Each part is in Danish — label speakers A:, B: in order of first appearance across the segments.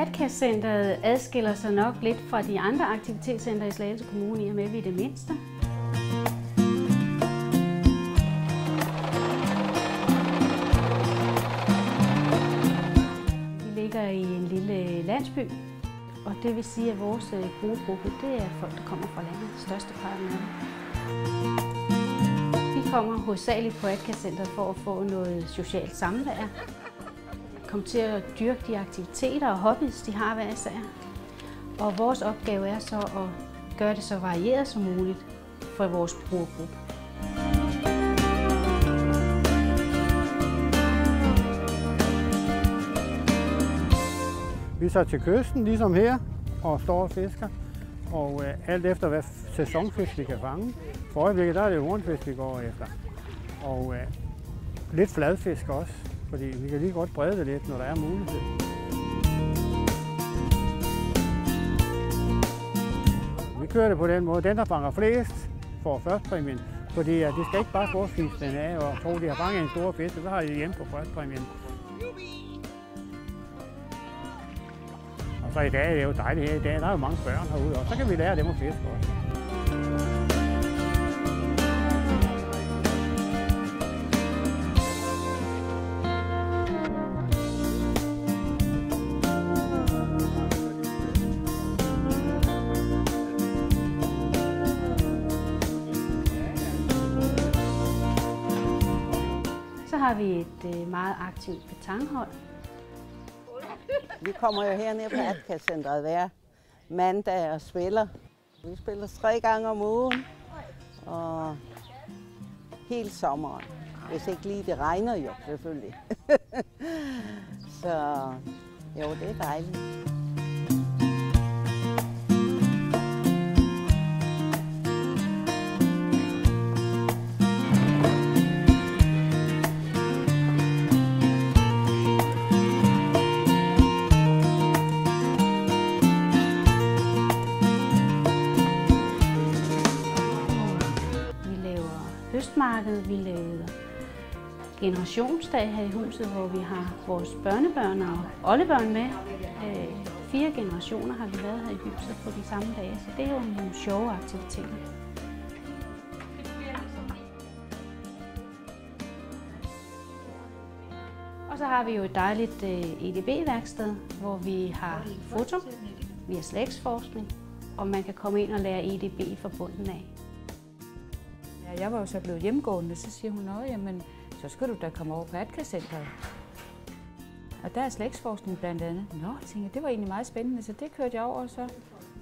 A: Atkas-centret adskiller sig nok lidt fra de andre aktivitetscentre i Slagelse Kommune, i og med vi er det mindste. Vi ligger i en lille landsby, og det vil sige, at vores brugergruppe, det er folk, der kommer fra landet, størsteparten af dem. Vi kommer hovedsageligt på Atkas-centret for at få noget socialt samvær. Komme til at dyrke de aktiviteter og hobbies, de har hver især. Og vores opgave er så at gøre det så varieret som muligt for vores brugergruppe.
B: Vi er så til kysten, ligesom her, og står og fisker. Og alt efter hvad sæsonfisk vi kan fange. For øjeblikket der er det hornfisk, vi går efter. Og lidt fladfisk også, fordi vi kan lige godt brede det lidt, når der er mulighed. Vi kører det på den måde. Den, der fanger flest, får førstpræmien. Fordi det skal ikke bare bortfise den af og tro, de har fanget en stor fisk, så har de hjemme på førstpræmien. Og så i dag er det jo dejligt her. I dag der er jo mange børn herude, og så kan vi lære dem at fiske også.
A: Så har vi et meget aktivt petanghold.
C: Vi kommer jo hernede på Atkas-centret hver mandag og spiller. Vi spiller 3 gange om ugen og hele sommeren. Hvis ikke lige det regner jo, selvfølgelig. Så jo, det er dejligt.
A: Høstmarked, vi lavede generationsdag her i huset, hvor vi har vores børnebørn og oldebørn med. 4 generationer har vi været her i huset på de samme dage, så det er jo nogle sjove aktiviteter. Og så har vi jo et dejligt EDB-værksted, hvor vi har foto, vi har slægtsforskning, og man kan komme ind og lære EDB fra bunden af.
D: Jeg var jo så blevet hjemmegående, så siger hun, jamen, så skal du da komme over på Atkas-centret. Og der er slægtsforskning blandt andet. Jeg tænkte, det var egentlig meget spændende, så det kørte jeg over, og så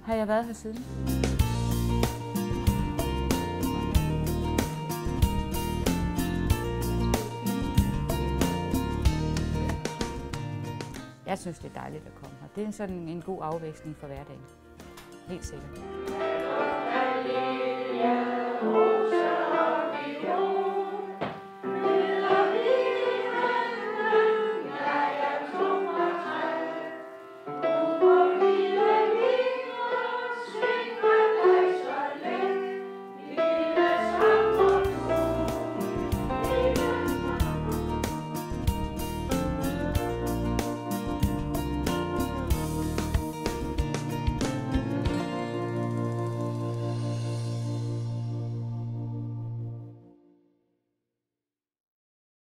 D: har jeg været her siden. Jeg synes, det er dejligt at komme her. Det er sådan en god afveksling for hverdagen. Helt sikkert.